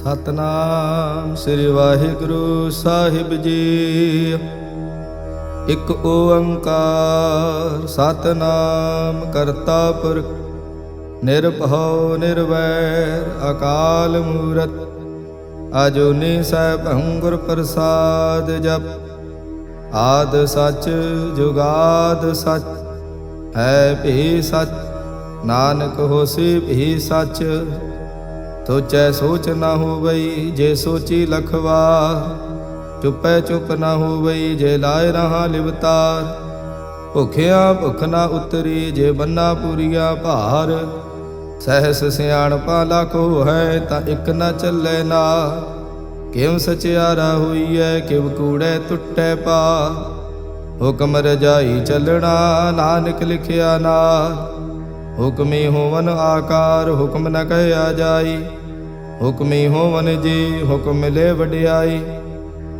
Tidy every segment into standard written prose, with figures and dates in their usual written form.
ਸਤਨਾਮ ਸ੍ਰੀ ਵਾਹਿਗੁਰੂ ਸਾਹਿਬ ਜੀ। ਇਕ ਓੰਕਾਰ ਸਤਨਾਮ ਕਰਤਾ ਪੁਰਖ ਨਿਰਭਉ ਨਿਰਵੈਰ ਅਕਾਲ ਮੂਰਤ ਅਜੂਨੀ ਸੈਭੰ ਗੁਰ ਪ੍ਰਸਾਦ ਜਪ। ਆਦ ਸਚ ਜੁਗਾਦ ਸਚ ਹੈ ਭੀ ਸਚ ਨਾਨਕ ਹੋਸੀ ਭੀ ਸਚ। ਸੋਚੈ ਸੋਚ ਨਾ ਹੋਵਈ ਜੇ ਸੋਚੀ ਲਖਵਾਰ। ਚੁੱਪੈ ਚੁੱਪ ਨਾ ਹੋਵਈ ਜੇ ਲਾਇ ਰਹਾ ਲਿਵਤਾਰ। ਭੁਖਿਆ ਭੁਖ ਨਾ ਉਤਰੀ ਜੇ ਬੰਨਾ ਪੂਰੀਆ ਭਾਰ। ਸਹਿਸ ਸਿਆਣਪਾ ਲਾਖੋ ਹੈ ਤਾਂ ਇਕ ਨ ਚੱਲੇ ਨਾ। ਕਿਉ ਸਚਿਆਰਾ ਹੋਈਐ ਕਿਵ ਕੂੜੈ ਟੁੱਟੈ ਪਾ। ਹੁਕਮ ਰਜਾਈ ਚੱਲਣਾ ਨਾਨਕ ਲਿਖਿਆ ਨਾਰ। ਹੁਕਮੀ ਹੋਵਨ ਆਕਾਰ ਹੁਕਮ ਨ ਕਹਿਆ ਜਾਈ। ਹੁਕਮੀ ਹੋਵਨ ਜੀ ਹੁਕਮ ਮਿਲੇ ਵਡਿਆਈ।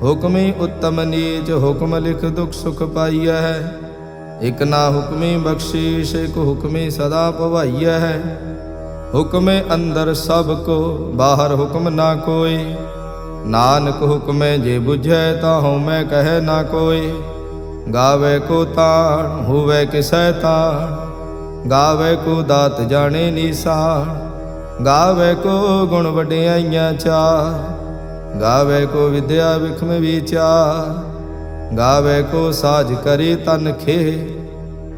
ਹੁਕਮੀ ਉੱਤਮ ਨੀਚ ਹੁਕਮ ਲਿਖ ਦੁਖ ਸੁਖ ਪਾਈਐ। ਇਕ ਨਾ ਹੁਕਮੀ ਬਖਸ਼ੀਸ਼ ਇਕ ਹੁਕਮੀ ਸਦਾ ਭਵਾਈਐ। ਹੁਕਮੇ ਅੰਦਰ ਸਭ ਕੋ ਬਾਹਰ ਹੁਕਮ ਨਾ ਕੋਈ। ਨਾਨਕ ਹੁਕਮੇ ਜੇ ਬੁਝੈ ਤਾਂ ਹਉਮੈ ਕਹੈ ਨਾ ਕੋਈ। ਗਾਵੇ ਕੋ ਤਾਣ ਹੋਵੇ ਕਿਸੈ ਤਾਣ। ਗਾਵੇ ਕੋ ਦਾਤ ਜਾਣੇ ਨੀਸਾਨ। ਗਾਵੇ ਕੋ ਗੁਣ ਵਡਿਆਈਆਂ ਚਾਰ। ਗਾਵੇ ਕੋ ਵਿਦਿਆ ਵਿਖਮ ਵਿਚਾਰ। ਗਾਵੇ ਕੋ ਸਾਜ ਕਰੀ ਤਨ ਖੇ।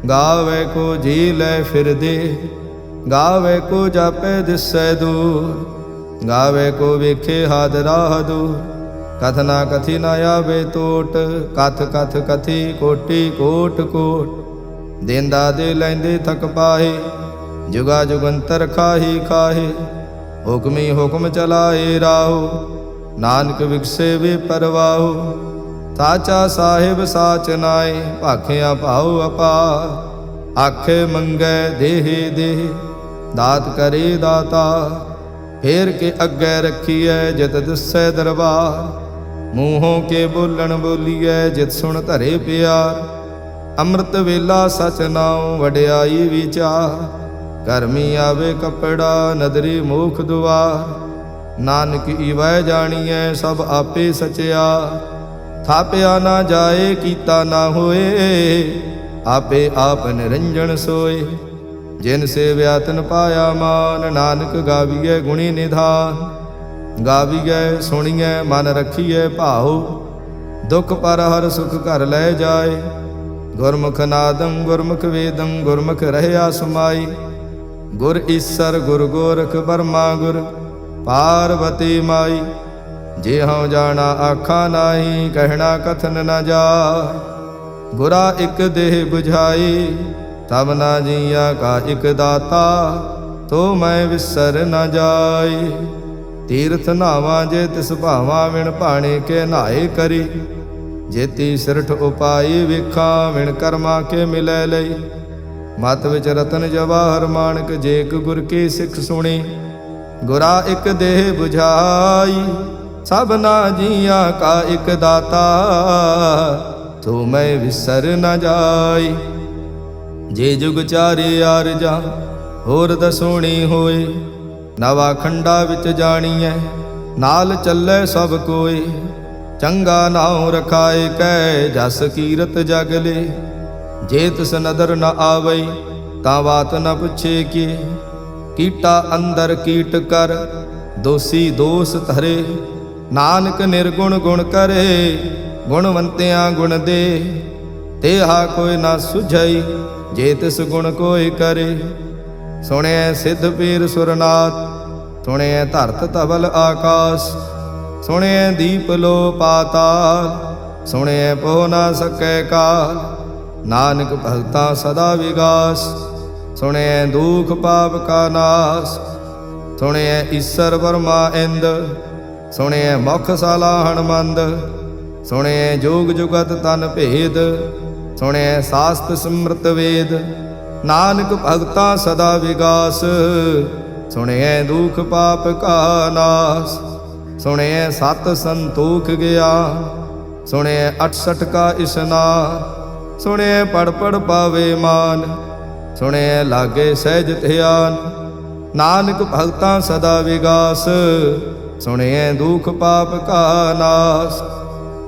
ਗਾਵੇ ਕੋ ਜੀ ਲੈ ਫਿਰਦੇ। ਗਾਵੇ ਕੋ ਜਾਪੇ ਦਿਸੈ ਦੂਰ। ਗਾਵੇ ਕੋ ਵੇਖੇ ਹਾਦ ਰਾਹ ਦੂਰ। ਕਥਨਾ ਕਥੀ ਨ ਆਵੇ ਟੋਟ। ਕਥ ਕਥ ਕਥੀ ਕੋਟੀ ਕੋਟ ਕੋਟ। ਦੇਂਦਾ ਦੇ ਲੈਂਦੇ ਥਕ ਪਾਹੇ। ਜੁਗਾ ਜੁਗੰਤਰ ਖਾਹੀ ਖਾਹੇ। ਹੁਕਮੀ ਹੁਕਮ ਚਲਾਏ ਰਾਹੋ। ਨਾਨਕ ਵਿਗਸੇ ਵੇ ਪਰਵਾਹੋ। ਸਾਚਾ ਸਾਹਿਬ ਸਾਚ ਨਾਏ ਭਾਖਿਆ ਭਾਉ ਅਪਾਰ। ਆਖੇ ਮੰਗੈ ਦੇਹ ਦੇਹ ਦਾਤ ਕਰੇ ਦਾਤਾ। ਫੇਰ ਕੇ ਅੱਗੇ ਰੱਖੀਐ ਜਿਤ ਦਿਸੈ ਦਰਬਾਰ। ਮੂੰਹੋਂ ਕੇ ਬੋਲਣ ਬੋਲੀਐ ਜਿਤ ਸੁਣ ਧਰੇ ਪਿਆਰ। ਅੰਮ੍ਰਿਤ ਵੇਲਾ ਸਚ ਨਾਉ ਵਡਿਆਈ ਵਿਚਾਰ। ਕਰਮੀ ਆਵੇ ਕਪੜਾ ਨਦਰੀ ਮੋਖ ਦੁਆਰ। ਨਾਨਕ ਈਵੈ ਜਾਣੀਐ ਸਭ ਆਪੇ ਸਚਿਆ। ਥਾਪਿਆ ਨਾ ਜਾਏ ਕੀਤਾ ਨਾ ਹੋਏ। ਆਪੇ ਆਪ ਨਿਰੰਜਨ ਸੋਏ। ਜਿਨ ਸੇਵਿਆ ਤਿਨ ਪਾਇਆ ਮਾਨ। ਨਾਨਕ ਗਾਵੀਐ ਗੁਣੀ ਨਿਧਾਨ। ਗਾਵੀਐ ਸੁਣੀਐ ਮਨ ਰਖੀਐ ਭਾਉ। ਦੁਖ ਪਰ ਹਰ ਸੁਖ ਘਰ ਲੈ ਜਾਏ। ਗੁਰਮੁਖ ਨਾਦੰ ਗੁਰਮੁਖ ਵੇਦੰ ਗੁਰਮੁਖ ਰਹਿਆ ਸਮਾਈ। ਗੁਰ ਈਸਰ ਗੁਰ ਗੋਰਖ ਬਰਮਾ ਗੁਰ ਪਾਰਵਤੀ ਮਾਈ। ਜੇ ਹਉ ਜਾਣਾ ਆਖਾ ਨਾਹੀ ਕਹਿਣਾ ਕਥਨ ਨ ਜਾਏ। ਗੁਰਾ ਇਕ ਦੇਹ 부ਝਾਈ ਤਬ ਨਾ ਜੀਆ ਕਾ ਇਕ ਦਾਤਾ। ਤੋ ਮੈਂ ਵਿਸਰ ਨ ਜਾਈ। ਤੀਰਥ ਨਾਵਾਂ ਜੇ ਤਿਸ ਭਾਵਾਂ ਵਿਣ ਭਾਣੇ ਕੇ ਨਾਏ ਕਰੀ। ਜੇਤੀ ਸਿਰਠ ਉਪਾਈ ਵੇਖਾਂ ਵਿਣ ਕਰਮਾ ਕੇ ਮਿਲੈ ਲਈ। ਮਤ ਵਿੱਚ ਰਤਨ ਜਵਾਹਰ ਮਾਣਕ ਜੇ ਇਕ ਗੁਰ ਕੀ ਸਿੱਖ ਸੁਣੀ। ਗੁਰਾ ਇਕ ਦੇਹ 부ਝਾਈ ਸਭ ਨਾ ਜੀਆਂ ਕਾ ਇਕ ਦਾਤਾ। ਤੋ ਮੈਂ ਵਿਸਰ ਨ ਜਾਈ। ਜੇ ਜੁਗ ਚਾਰੇ ਆਰਜਾਂ ਹੋਰ ਦਸੋਣੀ ਹੋਏ। ਨਵਾ ਖੰਡਾ ਵਿੱਚ ਜਾਣੀਐ ਨਾਲ ਚੱਲੇ ਸਭ ਕੋਈ। ਚੰਗਾ ਨਾਉ ਰਖਾਏ ਕੈ ਜਸ ਕੀਰਤ ਜਗਲੇ। ਜੇ ਤਿਸ ਨਦਰ ਨ ਆਵਈ ਤਾਂ ਬਾਤ ਨ ਪੁੱਛੇ ਕੀ। ਕੀਟਾ ਅੰਦਰ ਕੀਟ ਕਰ ਦੋਸੀ ਦੋਸ ਧਰੇ। ਨਾਨਕ ਨਿਰਗੁਣ ਗੁਣ ਕਰੇ ਗੁਣਵੰਤਿਆਂ ਗੁਣ ਦੇ। ਤੇਹਾ ਕੋਈ ਨਾ ਸੁਝਈ ਜੇ ਤਿਸ ਗੁਣ ਕੋਈ ਕਰੇ। ਸੁਣਿਐ ਸਿੱਧ ਪੀਰ ਸੁਰਨਾਥ ਸੁਣਿਐ ਧਰਤ ਧਵਲ ਆਕਾਸ। ਸੁਣਿਐ ਦੀਪ ਲੋ ਪਾਤਾਲ ਸੁਣਿਐ ਪੋ ਨਾ ਸਕੈ ਕਾਲ। ਨਾਨਕ ਭਗਤਾ ਸਦਾ ਵਿਗਾਸ ਸੁਣਿਐ ਦੁਖ ਪਾਪ ਕਾ ਨਾਸ। ਸੁਣਿਐ ਈਸਰ ਬਰਮਾ ਇੰਦ ਸੁਣਿਐ ਮੁਖ ਸਾਲਾ ਹਣਮੰਦ। ਸੁਣਿਐ ਜੋਗ ਜੁਗਤ ਤਨ ਭੇਦ ਸੁਣਿਐ ਸਾਸਤ ਸਿਮਰਤ ਵੇਦ। ਨਾਨਕ ਭਗਤਾ ਸਦਾ ਵਿਗਾਸ ਸੁਣਿਐ ਦੁਖ ਪਾਪ ਕਾ ਨਾਸ। ਸੁਣਿਐ ਸਤ ਸੰਤੋਖ ਗਿਆ ਸੁਣਿਐ 68 ਕਾ ਇਸਨਾਨ। ਸੁਣਿਐ ਪੜ ਪੜ ਪਾਵੇ ਮਾਨ ਸੁਣਿਐ ਲਾਗੇ ਸਹਿਜ ਧਿਆਨ। ਨਾਨਕ ਭਗਤਾਂ ਸਦਾ ਵਿਗਾਸ। ਸੁਣਿਐ ਦੁਖ ਪਾਪ ਕਾ ਨਾਸ,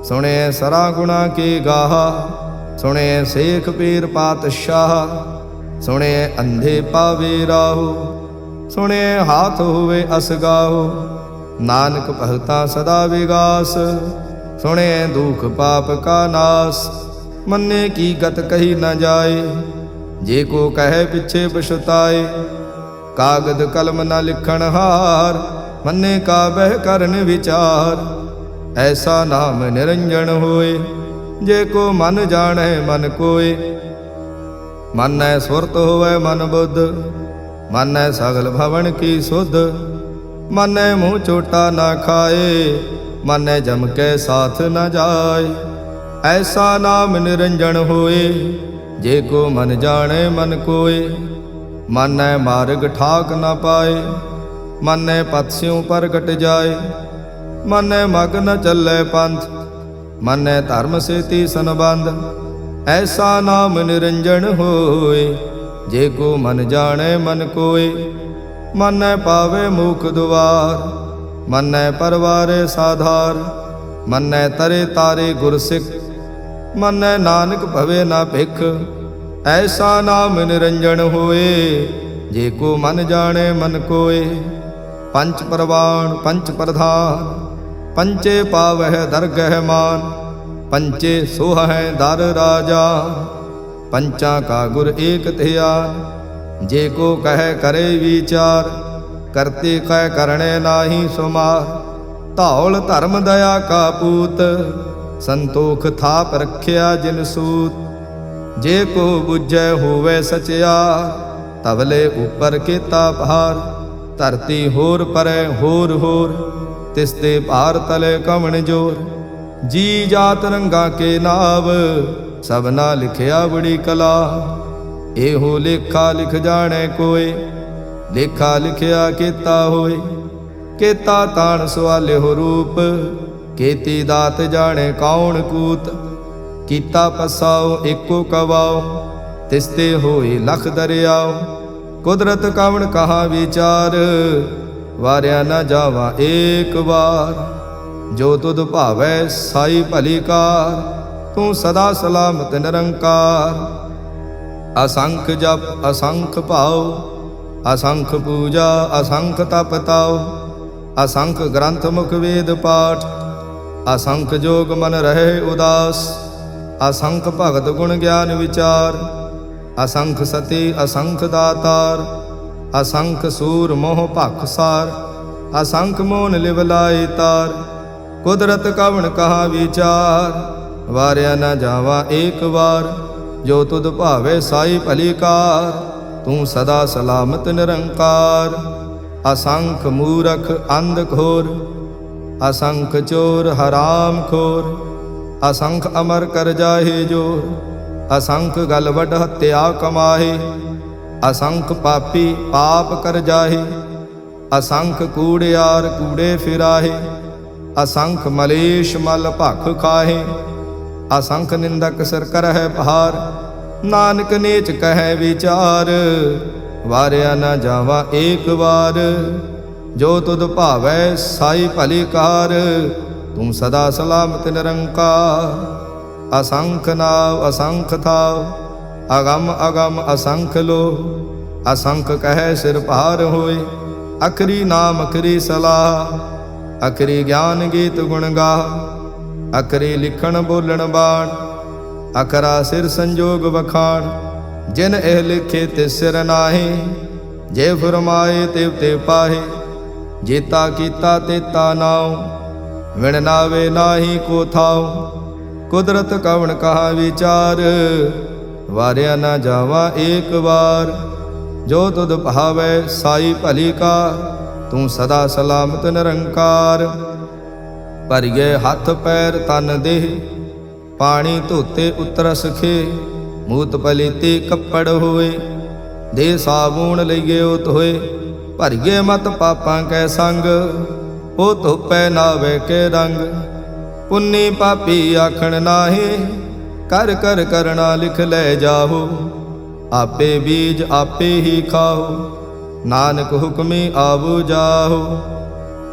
ਸੁਣਿਐ ਸਰਾ ਗੁਣਾ ਕੇ ਗਾਹਾ। ਸੁਣਿਐ ਸੇਖ ਪੀਰ ਪਾਤਸ਼ਾਹ, ਸੁਣਿਐ ਅੰਧੇ ਪਾਵੇ ਰਾਹੋ। ਸੁਣਿਐ ਹਾਥ ਹੋਵੇ ਅਸਗਾਹੋ, ਨਾਨਕ ਭਗਤਾਂ ਸਦਾ ਵਿਗਾਸ। ਸੁਣਿਐ ਦੁਖ ਪਾਪ ਕਾ ਨਾਸ, ਮੰਨੇ ਕੀ ਗਤ ਕਹੀ ਨ ਜਾਏ। ਜੇ ਕੋ ਕਹੈ ਪਿਛੇ ਪਛਤਾਏ, ਕਾਗਦ ਕਲਮ ਨ ਲਿਖਣ ਹਾਰ। ਮੰਨੇ ਕਾ ਬਹਿ ਕਰਨ ਵਿਚਾਰ, ਐਸਾ ਨਾਮ ਨਿਰੰਜਨ ਹੋਏ। ਜੇ ਕੋ ਮਨ ਜਾਣੈ ਮਨ ਕੋਏ, ਮਾਨੈ ਸੁਰਤ ਹੋਵੈ ਮਨ ਬੁੱਧ। ਮਾਨੈ ਸਗਲ ਭਵਨ ਕੀ ਸੁਧ, ਮਾਨੈ ਮੂੰਹ ਚੋਟਾ ਨਾ ਖਾਏ। ਮਾਨੈ ਜਮ ਕੈ ਸਾਥ ਨ ਜਾਏ, ਐਸਾ ਨਾਮ ਨਿਰੰਜਨ ਹੋਏ। ਜੇ ਕੋ ਮਨ ਜਾਣੈ ਮਨ ਕੋਏ, ਮਾਨੈ ਮਾਰਗ ਠਾਕ ਨ ਪਾਏ। ਮਾਨੈ ਪਤ ਸਿਉ ਪ੍ਰਗਟ ਜਾਏ, ਮਾਨੈ ਮਗ ਨ ਚੱਲੈ ਪੰਥ। ਮਾਨੈ ਧਰਮ ਸੇਤੀ ਸੰਬੰਧ, ਐਸਾ ਨਾਮ ਨਿਰੰਜਨ ਹੋਏ। ਜੇ ਕੋ ਮਨ ਜਾਣੈ ਮਨ ਕੋਏ, ਮਾਨੈ ਪਾਵੇ ਮੁਖ ਦੁਆਰ। ਮਾਨੈ ਪਰਵਾਰੇ ਸਾਧਾਰ, ਮਾਨੈ ਤਰੇ ਤਾਰੇ ਗੁਰ ਸਿੱਖ। ਮਾਨੈ ਨਾਨਕ ਭਵੇ ਨਾ ਭਿਖ, ਐਸਾ ਨਾਮ ਨਿਰੰਜਨ ਹੋਏ। ਜੇ ਕੋ ਮਨ ਜਾਣੈ ਮਨ ਕੋਏ, ਪੰਚ ਪਰਵਾਣ ਪੰਚ ਪ੍ਰਧਾਨ। ਪੰਚੇ ਪਾਵਹਿ ਦਰਗਹਿ ਮਾਨ, ਪੰਚੇ ਸੋਹੈ ਦਰ ਰਾਜਾ। ਪੰਚਾਂ ਕਾ ਗੁਰ ਏਕ ਧਿਆਨ, ਜੇ ਕੋ ਕਹਿ ਕਰੇ ਵਿਚਾਰ। ਕਰਤੇ ਕਹਿ ਕਰਣੇ ਨਾਹੀ ਸੁਮਾਰ, ਧੌਲ ਧਰਮ ਦਇਆ ਕਾ ਪੂਤ। ਸੰਤੋਖ ਥਾਪ ਰਖਿਆ ਜਿਨ ਸੂਤ, ਜੇ ਕੋ ਬੁਝੈ ਹੋਵੇ ਸਚਿਆਰ। ਤਵਲੇ ਉਪਰ ਕੀਤਾ ਭਾਰ, ਧਰਤੀ ਹੋਰ ਪਰੈ ਹੋਰ ਹੋਰ। ਤਿਸ ਤੇ ਭਾਰ ਤਲੇ ਕਵਣ ਜੋਰ। ਜੀ ਜਾਤ ਰੰਗਾ ਕੇ ਨਾਵ, ਸਭਨਾ ਲਿਖਿਆ ਬੜੀ ਕਲਾ। ਇਹੋ ਲੇਖਾ ਲਿਖ ਜਾਣੈ ਕੋਏ, ਲੇਖਾ ਲਿਖਿਆ ਕੀਤਾ ਹੋਏ। ਕੀਤਾ ਤਾਣ ਸਵਾਲਿਓ ਰੂਪ, ਕੀਤੀ ਦਾਤ ਜਾਣੈ ਕੌਣ ਕੂਤ। ਕੀਤਾ ਪਸਾਓ ਏਕੋ ਕਵਾਓ, ਤਿਸ ਤੇ ਹੋਏ ਲਖ ਦਰਿਆਓ। ਕੁਦਰਤ ਕਵਣ ਕਹਾ ਵਿਚਾਰ, ਵਾਰਿਆ ਨ ਜਾਵਾ ਏਕ ਵਾਰ। ਜੋ ਤੁਧ ਭਾਵੈ ਸਾਈ ਭਲੀ ਕਾਰ, ਤੂੰ ਸਦਾ ਸਲਾਮਤ ਨਿਰੰਕਾਰ। ਅਸੰਖ ਜਪ ਅਸੰਖ ਭਾਉ, ਅਸੰਖ ਪੂਜਾ ਅਸੰਖ ਤਪ ਤਾਉ। ਅਸੰਖ ਗ੍ਰੰਥ ਮੁਖ ਵੇਦ ਪਾਠ, ਅਸੰਖ ਜੋਗ ਮਨ ਰਹੇ ਉਦਾਸ। ਅਸੰਖ ਭਗਤ ਗੁਣ ਗਿਆਨ ਵਿਚਾਰ, ਅਸੰਖ ਸਤੀ ਅਸੰਖ ਦਾਤਾਰ। ਅਸੰਖ ਸੂਰ ਮੋਹ ਭਖ ਸਾਰ, ਅਸੰਖ ਮੋਨ ਲਿਵ ਲਾਏ ਤਾਰ। ਕੁਦਰਤ ਕਵਣ ਕਹਾ ਵਿਚਾਰ, ਵਾਰਿਆ ਨ ਜਾਵਾ ਏਕ ਵਾਰ। ਜੋ ਤੁਧ ਭਾਵੇ ਸਾਈ ਭਲੀ ਕਾਰ, ਤੂੰ ਸਦਾ ਸਲਾਮਤ ਨਿਰੰਕਾਰ। ਅਸੰਖ ਮੂਰਖ ਅੰਧ ਘੋਰ, ਅਸੰਖ ਚੋਰ ਹਰਾਮ ਖੋਰ। ਅਸੰਖ ਅਮਰ ਕਰ ਜਾਹੇ ਜੋਰ, ਅਸੰਖ ਗਲ ਵੱਡ ਹੱਤਿਆ ਕਮਾਹੇ। ਅਸੰਖ ਪਾਪੀ ਪਾਪ ਕਰ ਜਾਹੇ, ਅਸੰਖ ਕੂੜਿਆਰ ਕੂੜੇ ਫਿਰਾਹੇ। ਅਸੰਖ ਮਲੇਸ਼ ਮਲ ਭਖ ਖਾਹੇ, ਅਸੰਖ ਨਿੰਦਕ ਸਿਰ ਕਰਹਿ ਭਾਰ। ਨਾਨਕ ਨੀਚ ਕਹਿ ਵਿਚਾਰ, ਵਾਰਿਆ ਨ ਜਾਵਾ ਏਕ ਵਾਰ। ਜੋ ਤੁਧ ਭਾਵੈ ਸਾਈ ਭਲੀ ਕਾਰ, ਤੂੰ ਸਦਾ ਸਲਾਮਤ ਨਿਰੰਕਾਰ। ਅਸੰਖ ਨਾਵ ਅਸੰਖ ਥਾਵ, ਅਗਮ ਅਗਮ ਅਸੰਖ ਲੋ। ਅਸੰਖ ਕਹਿ ਸਿਰ ਭਾਰ ਹੋਏ, ਅਖਰੀ ਨਾਮ ਅਖਰੀ ਸਲਾਹ। ਅਖਰੀ ਗਿਆਨ ਗੀਤ ਗੁਣ ਗਾਹ, ਅਖਰੀ ਲਿਖਣ ਬੋਲਣ ਬਾਣ। ਅਖਰਾ ਸਿਰ ਸੰਜੋਗ ਵਖਾਣ, ਜਿਨ ਇਹ ਲਿਖੇ ਤਿਸ ਸਿਰ ਨਾਹੀ। ਜੇ ਫਰਮਾਏ ਤਿਵ ਤੇ ਪਾਹੇ, ਜੇਤਾ ਕੀਤਾ ਤੇਤਾ ਨਾਉ। ਵਿਣ ਨਾਵੇ ਨਾਹੀ ਕੋ ਥਾਉ, ਕੁਦਰਤ ਕਵਣ ਕਹਾ ਵਿਚਾਰ। ਵਾਰਿਆ ਨ ਜਾਵਾ ਏਕ ਵਾਰ। ਜੋ ਤੁਧ ਭਾਵੈ ਸਾਈ ਭਲੀ ਕਾਰ, ਤੂੰ ਸਦਾ ਸਲਾਮਤ ਨਿਰੰਕਾਰ। ਭਰੀਏ ਹੱਥ ਪੈਰ ਤਨ ਦੇਹ, ਪਾਣੀ ਧੋਤੇ ਉਤਰਸ ਖੇ। ਮੂਤ ਪਲੀਤੇ ਕੱਪੜ ਹੋਏ, ਦੇ ਸਾਬੂਣ ਲਈਏ ਉਤ ਹੋਏ। ਭਰੀਏ ਮਤ ਪਾਪਾਂ ਕੈ ਸੰਗ, ਉਹ ਧੋਪੈ ਨਾਵੇ ਕੇ ਰੰਗ। ਪੁੰਨੀ ਪਾਪੀ ਆਖਣ ਨਾਹੀ, ਕਰ ਕਰ ਕਰਣਾ ਲਿਖ ਲੈ ਜਾਹੋ। ਆਪੇ ਬੀਜ ਆਪੇ ਹੀ ਖਾਓ, नानक हुक्मी आवो जाहो।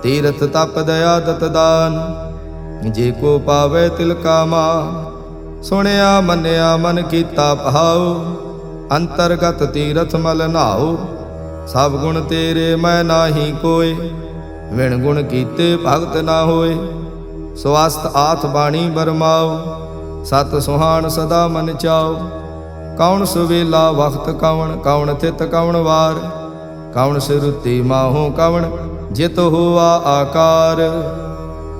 तीरथ तप दया दत दान, जे को पावे तिल का मान। सुनिया मन्या मन कीता भाओ, अंतरगत तीरथ मल नाओ। सब गुण तेरे मैं नाही कोय, विण गुण कीते भगत ना होए। स्वस्थ आथ बाणी बरमाओ, सत सुहान सदा मन चाओ। कौन सुवेला वक्त कौन, कौन थित कौन वार। कौन सिरुति माहो कौन, जित हुआ आकार।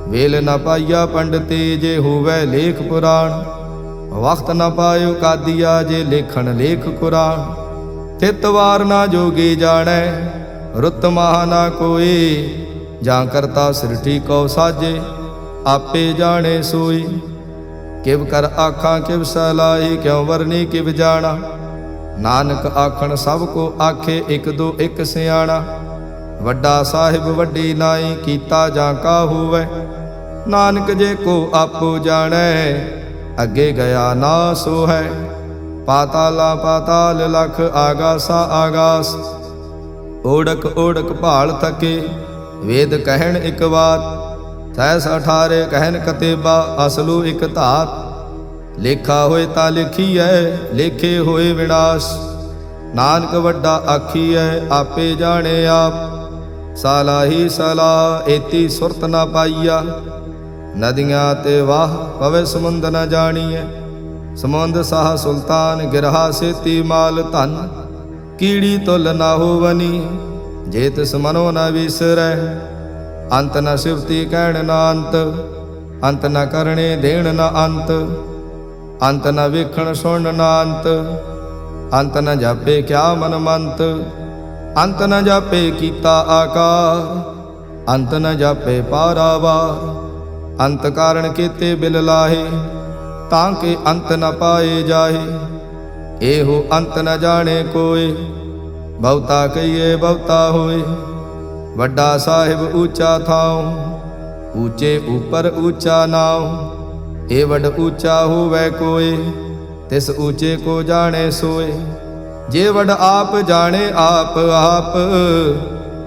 वेल न पाइया पंडिते, जे हुवै लेख पुराण। वक्त न पायो कादिया, जे लेखन लेख कुरान। थित वार ना जोगी जानै, रुत माह ना कोई। जां करता सृष्टि कौ साजे, आपे जाने सोई। किव कर आखां किव सलाही, क्यों वरनी किव जाना। नानक आखण सब को आखे, एक दो एक सियाणा। वड्डा साहिब वड्डी नाई, कीता जां का होवै। नानक जे को आपो जानै, अगे गया ना सो है। पाताला पाताल लख, आगासा आगास। ओढ़क ओढ़क भाल थके, वेद कहन इक बात। सैस 18 कहन कतेबा, असलू इक धात। लेखा होए ता लिखीਐ, लेखे होए विनाश। नानक वड्डा आखीਐ, आपे जाने आप। सालाही सलाह एती सुरत न पाईया। नदियाँ ते वाह पवे समुंद न जानीए। समुंद साह सुल्तान, गिरहा सेती माल धन। कीड़ी तुल न होवनी, जे तिस मनो न विसरै। अंत न सिवती कहण न अंत, अंत न करणे देण न अंत। अंत न वेखण सुण न अंत, अंत न जापे क्या मन मंत। अंत न जापे कीता आकार, अंत न जापे पारावार। अंत कारण केते बिल लाहे, तांके अंत न पाए जाहे। एहो अंत न जाने कोय, बहुता कहिए बहुता होए। वड्डा साहिब ऊंचा थाओ, ऊंचे ऊपर ऊंचा नाओ। ए वड ऊंचा होवै कोय, तिस ऊंचे को जाने सोए। जे वड आप जाने आप आप,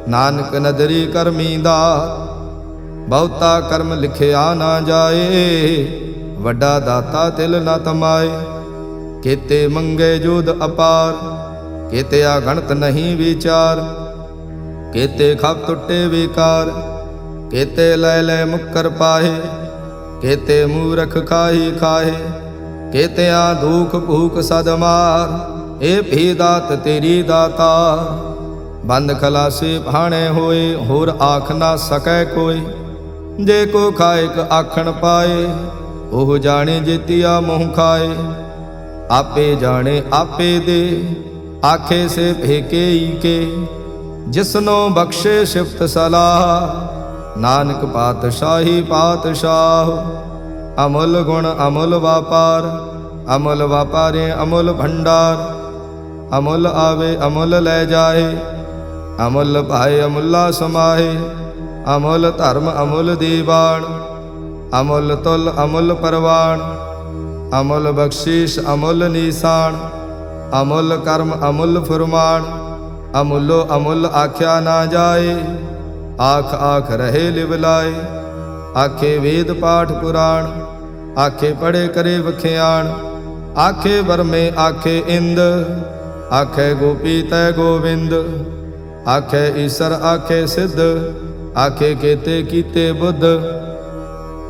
नानक नदरी करमी दात। बहुता कर्म लिखिया ना जाए, वड्डा दाता तिल न तमाए। केते मंगे जोध अपार, केते अगणत नहीं विचार। केते खप टुटे विकार, केते लय लय मुक्कर पाहे। केते मूरख खाही खाहे, केते दुख भूख सद मार। ए भी दात तेरी दाता, बंद खलासी भाणे होए। होर आख ना सकै कोई, जे को खाएक आखण पाए। ओह जाने जेतिया मुँह खाए। आपे जाने आपे दे, आखे से भेके के। जिसनो बख्शे शिफ्त सलाह, नानक पातशाही पातशाह। अमुल गुण अमुल व्यापार, अमुल व्यापारे अमुल भंडार। अमुल आवे अमुल ले जाए, अमुल पाए अमुल्ला समाहे। अमुल धर्म अमुल दीवान, अमुल तुल अमुल परवान। अमुल बख्शीश अमुल निशान, अमुल कर्म अमुल फुरमान। अमुलो अमुल आख्या ना जाए, आख आख रहे लिवलाए। आखे वेद पाठ पुराण, आखे पढ़े करे वख्याण। आखे बरमे आखे इंद, आखे गोपी तय गोविंद। आखे ईसर आखे सिद्ध, आखे केते कीते बुद्ध।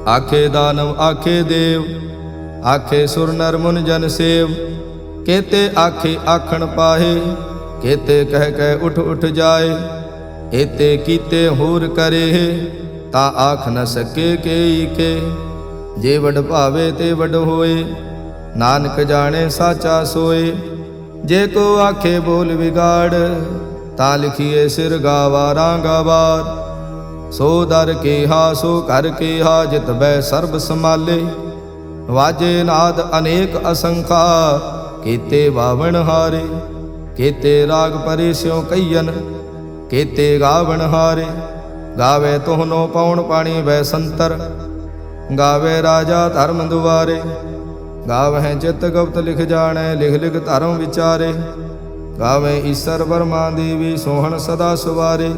आखे दानव आखे देव, आखे सुर नर मुन जन सेव। केते आखे आखण पाहे, केते कह कह उठ उठ जाए। एते कीते होर करे, ता आख न सके केई के। जे वड भावे ते वड होए, नानक जाने साचा सोए। जे को आखे बोल बिगाड़, ता लिखिए सिर गावारा गवार। सो दर केहा सो कर केहा, जित बै सर्ब संभाले। वाजे नाद अनेक असंखा, केते बावण हारे। केते राग परे स्यों कईयन, केते गावण हारे। गावे तोहनो पौण पाणी वै संतर, गावे राजा धर्म दुआरे। गावहें चित गुप्त लिख जाने, लिख लिख धर्म विचारे। ਗਾਵੇ ਈਸਰ ਬਰਮਾ ਦੇਵੀ ਸੋਹਣ ਸਦਾ ਸਵਾਰੇ।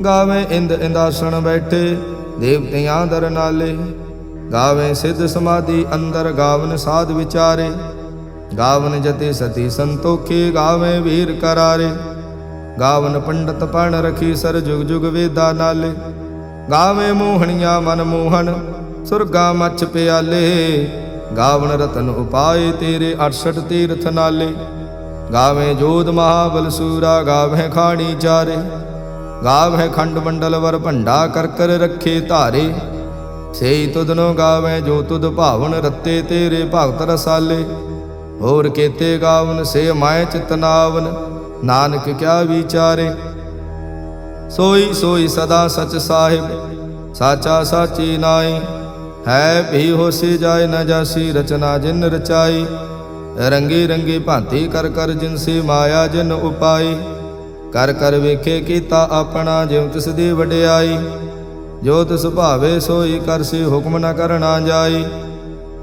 ਗਾਵੇ ਇੰਦ ਇੰਦਾਸਣ ਬੈਠੇ ਦੇਵਤਿਆਂ ਦਰ ਨਾਲੇ। ਗਾਵੇ ਸਿੱਧ ਸਮਾਧੀ ਅੰਦਰ ਗਾਵਨ ਸਾਧ ਵਿਚਾਰੇ। ਗਾਵਨ ਜਤੇ ਸਤੀ ਸੰਤੋਖੇ ਗਾਵੇ ਵੀਰ ਕਰਾਰੇ। ਗਾਵਨ ਪੰਡਤ ਪਣ ਰਖੀ ਸਰ ਜੁਗ ਜੁਗ ਵੇਦਾ ਨਾਲੇ। ਗਾਵੇ ਮੋਹਣੀਆਂ ਮਨ ਮੋਹਨ ਸੁਰਗਾ ਮੱਛ ਪਿਆਲੇ। ਗਾਵਨ ਰਤਨ ਉਪਾਏ ਤੇਰੇ 68 ਤੀਰਥ ਨਾਲੇ। ਗਾਵੇ ਜੋਧ ਮਹਾਬਲ ਸੂਰਾ ਗਾਵੇ ਖਾਣੀ ਚਾਰੇ। ਗਾਵੇ ਖੰਡ ਮੰਡਲ ਵਰ ਭੰਡਾ ਕਰ ਕਰ ਰੱਖੇ ਧਾਰੇ। ਸੇਈ ਤੁਧਨੋ ਗਾਵੇ ਜੋ ਤੁਧ ਭਾਵਨ ਰੱਤੇ ਤੇਰੇ ਭਗਤ ਰਸਾਲੇ। ਹੋਰ ਕੇਤੇ ਗਾਵਨ ਸੇ ਮਾਇ ਚਿਤਨਾਵਨ ਨਾਨਕ ਕਿਆ ਵਿਚਾਰੇ। ਸੋਈ ਸੋਈ ਸਦਾ ਸਚ ਸਾਹਿਬ ਸਾਚਾ ਸਾਚੀ ਨਾਈ। ਹੈ ਭੀ ਹੋਸੀ ਜਾਏ ਨ ਜਾਸੀ ਰਚਨਾ ਜਿਨ ਰਚਾਈ। ਰੰਗੀ ਰੰਗੀ ਭਾਂਤੀ ਕਰ ਕਰ ਜਿਨ ਸੇ ਮਾਇਆ ਜਿਨ ਉਪਾਈ। ਕਰ ਕਰ ਵੇਖੇ ਕੀਤਾ ਆਪਣਾ ਜਿਉ ਤਿਸ ਦੀ ਵਡਿਆਈ। ਜੋ ਤਿਸ ਭਾਵੇ ਸੋਈ ਕਰਸੀ ਹੁਕਮ ਨ ਕਰਨਾ ਜਾਈ।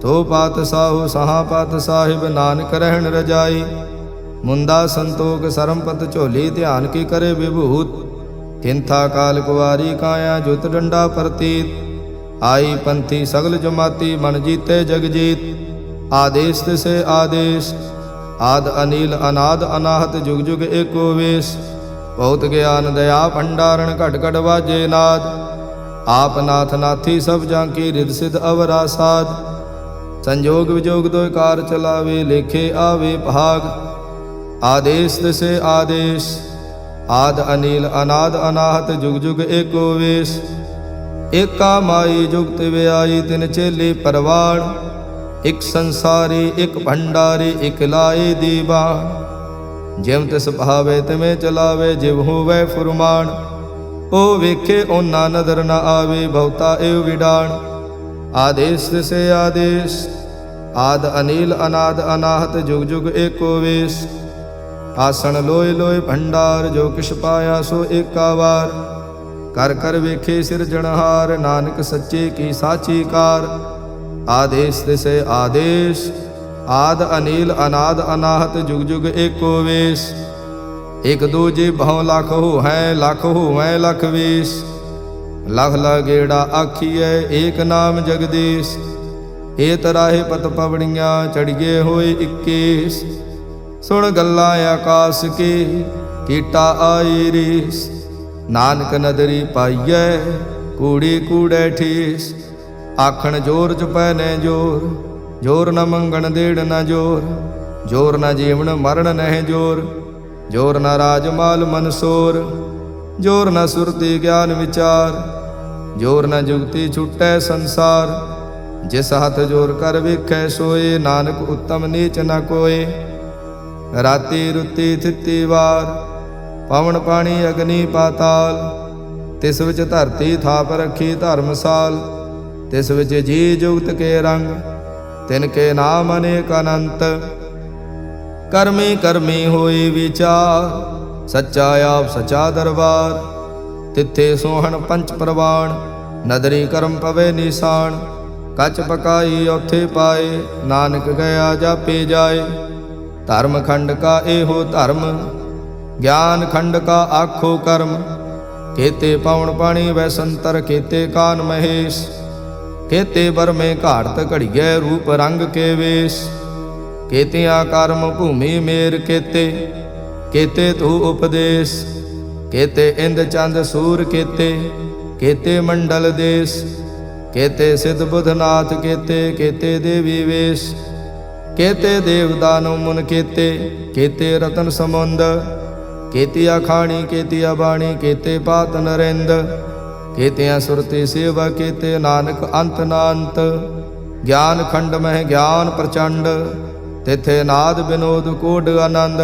ਤੋ ਪਾਤ ਸਾਹੂ ਸਹਾ ਪਾਤ ਸਾਹਿਬ ਨਾਨਕ ਰਹਿਣ ਰਜਾਈ। ਮੁੰਦਾ ਸੰਤੋਖ ਸਰਮਪਤ ਝੋਲੀ ਧਿਆਨ ਕੀ ਕਰੇ ਵਿਭੂਤ। ਕਿੰਥਾ ਕਾਲ ਕੁਵਾਰੀ ਕਾਇਆ ਜੁਤ ਡੰਡਾ ਪ੍ਰਤੀਤ। ਆਈ ਪੰਥੀ ਸਗਲ ਜਮਾਤੀ ਮਨ ਜੀਤੇ ਜਗ ਜੀਤ। ਆਦੇਸ਼ ਤਿਸੇ ਆਦੇਸ਼ ਆਦ ਅਨੀਲ ਅਨਾਦ ਅਨਾਹਤ ਜੁਗ ਜੁਗ ਏਕੋ ਵੇਸ। ਬਹੁਤ ਗਿਆਨ ਦਇਆ ਭੰਡਾਰਨ ਘਟ ਘਟ ਵਾਜੇ ਨਾਦ। ਆਪ ਨਾਥ ਨਾਥੀ ਸਭ ਜਾਂ ਕੀ ਰਿਦ ਸਿਧ ਅਵਰਾ ਸਾਧ। ਸੰਜੋਗ ਵਿਜੋਗ ਦੋਇ ਕਾਰ ਚਲਾਵੇ ਲੇਖੇ ਆਵੇ ਭਾਗ। ਆਦੇਸ਼ ਤਿਸੇ ਆਦੇਸ਼ ਆਦ ਅਨੀਲ ਅਨਾਦ ਅਨਾਹਤ ਜੁਗ ਜੁਗ ਏਕੋ ਵੇਸ। ਏਕਾ ਮਾਈ ਜੁਗਤ ਵਿਆਈ ਤਿਨ ਚੇਲੇ ਪਰਵਾਣ। ਇਕ ਸੰਸਾਰੀ ਇਕ ਭੰਡਾਰੀ ਇਕ ਲਾਏ ਦੀਵਾਨ। ਜਿਮ ਤਿਸ ਭਾਵੇ ਤਿਵੇਂ ਚਲਾਵੇ ਜਿਵ ਹੋਵੇ ਫੁਰਮਾਨ। ਉਹ ਵੇਖੇ ਓਨਾ ਨਦਰ ਨ ਆਵੇ ਬਹੁਤਾ ਏਵ ਵਿਡਾਣ। ਆਦੇਸ਼ ਤਿਸੇ ਆਦੇਸ਼ ਆਦ ਅਨੀਲ ਅਨਾਦ ਅਨਾਹਤ ਜੁਗ ਜੁਗ ਏਕੋ ਵੇਸ। ਆਸਣ ਲੋਏ ਲੋਏ ਭੰਡਾਰ ਜੋ ਕਿਛ ਪਾਇਆ ਸੋ ਏਕਾ ਵਾਰ। ਕਰ ਕਰ ਵੇਖੇ ਸਿਰਜਣਹਾਰ ਨਾਨਕ ਸੱਚੇ ਕੀ ਸਾਚੀ ਕਾਰ। ਆਦੇਸ਼ ਤਿਸੇ ਆਦੇਸ਼ ਆਦ ਅਨੀਲ ਅਨਾਦ ਅਨਾਹਤ ਜੁਗ ਜੁਗ ਏਕੋ ਵੇਸ। ਇਕ ਦੂਜੇ ਬਹੁ ਲਖ ਹੋਵੈ ਲਖ ਹੋਵੈ ਲਖ ਵੇਸ। ਲਖ ਲਗੇੜਾ ਆਖੀਐ ਏਕ ਨਾਮ ਜਗਦੀਸ਼। ਏ ਤਰਾਹੇ ਪਤ ਪਵੜੀਆਂ ਚੜੀਏ ਹੋਏ 21। ਸੁਣ ਗੱਲਾਂ ਆਕਾਸ ਕੀ ਕੀਟਾ ਆਈ ਰੀਸ। ਨਾਨਕ ਨਦਰੀ ਪਾਈਐ ਕੂੜੀ ਕੂੜੈ ਠੀਸ। ਆਖਣ ਜੋਰ ਜਪੈ ਨੈ ਜੋਰ ਜੋਰ ਨ ਮੰਗਣ ਦੇੜ ਨ ਜੋਰ। ਜੋਰ ਨ ਜੀਵਨ ਮਰਨ ਨਹਿ ਜੋਰ। ਜੋਰ ਨ ਰਾਜ ਮਾਲ ਮਨਸੋਰ। ਜੋਰ ਨ ਸੁਰਤੀ ਗਿਆਨ ਵਿਚਾਰ। ਜੋਰ ਨ ਜੁਗਤੀ ਛੁਟੈ ਸੰਸਾਰ। ਜਿਸ ਹੱਥ ਜੋਰ ਕਰ ਵੇਖੈ ਸੋਏ ਨਾਨਕ ਉੱਤਮ ਨੀਚ ਨ ਕੋਏ। ਰਾਤੀ ਰੁੱਤੀ ਥਿੱਤੀ ਵਾਰ ਪਵਨ ਪਾਣੀ ਅਗਨੀ ਪਾਤਾਲ। ਤਿਸ ਵਿੱਚ ਧਰਤੀ ਥਾਪ ਰੱਖੀ ਧਰਮਸਾਲ। ਤਿਸ ਵਿੱਚ ਜੀ ਜੁਗਤ ਕੇ ਰੰਗ ਤਿਨ ਕੇ ਨਾਮ ਅਨੇਕ ਅਨੰਤ। ਕਰਮੀ ਕਰਮੀ ਹੋਈ ਵਿਚਾਰ ਸੱਚਾ ਆਪ ਸੱਚਾ ਦਰਬਾਰ। ਤਿੱਥੇ ਸੋਹਣ ਪੰਚ ਪ੍ਰਵਾਣ ਨਦਰੀ ਕਰਮ ਪਵੇ ਨਿਸ਼ਾਨ। ਕੱਚ ਪਕਾਈ ਉੱਥੇ ਪਾਏ ਨਾਨਕ ਗਿਆ ਜਾਪੇ ਜਾਏ। ਧਰਮ ਖੰਡ ਕਾ ਇਹੋ ਧਰਮ ਗਿਆਨ ਖੰਡ ਕਾ ਆਖੋ ਕਰਮ। ਕੇਤੇ ਪਵਨ ਪਾਣੀ ਵੈ ਸੰਤਰ ਕੇਤੇ ਕਾਨ ਮਹੇਸ਼। ਕੇਤੇ ਬਰਮੇ ਘਾੜਤ ਘੜੀਐ ਰੂਪ ਰੰਗ ਕੇ ਵੇਸ਼। ਕੇਤਿਆਂ ਕਰਮ ਭੂਮੀ ਮੇਰ ਕੇਤੇ ਕੇਤੇ ਤੂ ਉਪਦੇਸ਼। ਕੇਤੇ ਇੰਦ ਚੰਦ ਸੂਰ ਕੇਤੇ ਕੇਤੇ ਮੰਡਲ ਦੇਸ਼। ਕੇਤੇ ਸਿਧ ਬੁਧਨਾਥ ਕੇਤੇ ਕੇਤੇ ਦੇਵੀ ਵੇਸ਼। ਕੇਤੇ ਦੇਵ ਦਾਨਵ ਮੁਨ ਕੇਤੇ ਕੇਤੇ ਰਤਨ ਸਮੁੰਦ। ਕੇਤਿਆ ਖਾਣੀ ਕੇਤਿਆ ਬਾਣੀ ਕੇਤੇ ਪਾਤ ਨਰਿੰਦ। ਕੇਤਿਆਂ ਸੁਰਤੀ ਸੇਵਾ ਕੇਤੇ ਨਾਨਕ ਅੰਤ ਨਾ ਅੰਤ। ਗਿਆਨ ਖੰਡ ਮਹਿ ਗਿਆਨ ਪ੍ਰਚੰਡ ਤਿਥੇ ਨਾਦ ਬਿਨੋਦ ਕੋਡ ਆਨੰਦ।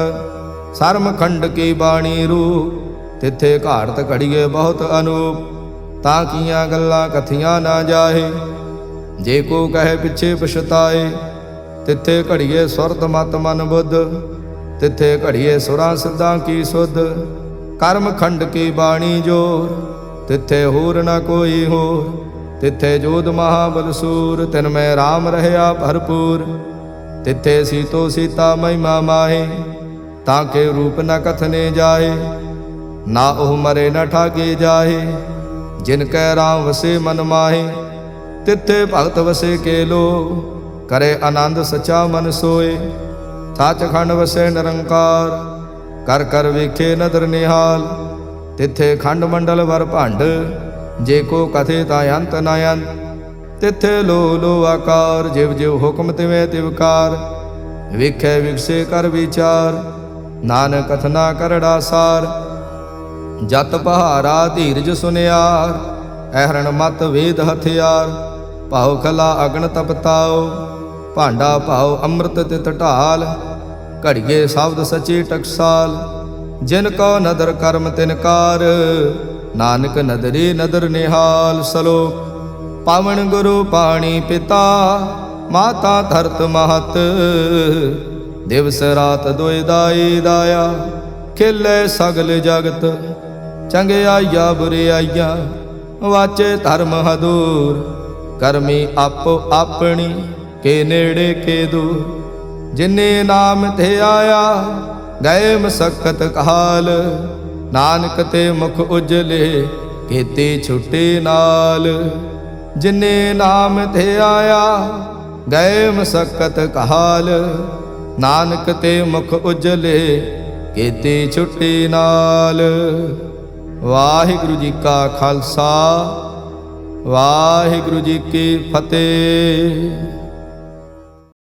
ਸਰਮ ਖੰਡ ਕੀ ਬਾਣੀ ਰੂਪ ਤਿਥੇ ਘਾੜਤ ਘੜੀਏ ਬਹੁਤ ਅਨੂਪ। ਤਾਂ ਕੀਆਂ ਗੱਲਾਂ ਕਥੀਆਂ ਨਾ ਜਾਹੇ ਜੇ ਕੋ ਕਹੇ ਪਿੱਛੇ ਪਛਤਾਏ। ਤਿੱਥੇ ਘੜੀਏ ਸੁਰਤ ਮਤ ਮਨ ਬੁੱਧ ਤਿੱਥੇ ਘੜੀਏ ਸੁਰਾਂ ਸਿੱਧਾਂ ਕੀ ਸੁਧ। ਕਰਮ ਖੰਡ ਕੀ ਬਾਣੀ ਜੋਰ ਤਿੱਥੇ ਹੋਰ ਨਾ ਕੋਈ ਹੋਰ। ਤਿੱਥੇ ਜੋਧ ਮਹਾਬਲ ਸੂਰ ਤਿਨ ਮੈਂ ਰਾਮ ਰਹਿਆ ਭਰਪੂਰ। ਤਿੱਥੇ ਸੀਤੋ ਸੀਤਾ ਮਹਿਮਾ ਮਾਹੇ ताके रूप न कथने जाए, ना ओह मरे न ठागे जाए। जिनकै राम वसे मन माहे, तिथे भगत वसे केलो। करे आनंद सचा मन सोए, सच खंड वसे निरंकार। कर कर वेखे नदर निहाल, तिथे खंड मंडल वर भंड। जे को कथे ता अंत न अंत, तिथे लो लो आकार। जिव जिव हुक्म तिवें तिवकार, वेखे विकसे कर विचार। नानक कथना करड़ा सार, जत पहारा धीरज सुनियार। अहरण मत वेद हथियार, भाव खला अगन तपताओ। भांडा भाव अमृत तित ढाल, घड़िए शब्द सची टकसाल। जिन को नदर कर्म तिनकार, नानक नदरी नदर निहाल। सलोक पावन गुरु पाणी पिता, माता धरत महत। दिवस रात दुई दाई दाया, खिले सगल जगत। चंगियाइया बुरियाइया, वाचे धर्म हदूर। करमी आपो अपनी, के नेड़े के दूर। जिन्ने नाम थे आया, गए मसक्कत काल। नानक ते मुख उजले, केते छुटे नाल। जिन्ने नाम थे आया, गए मसक्कत काल। नानक ते मुख उजले, केते छुटे नाल। वाहिगुरु जी का खालसा, वाहिगुरु जी की फतेह।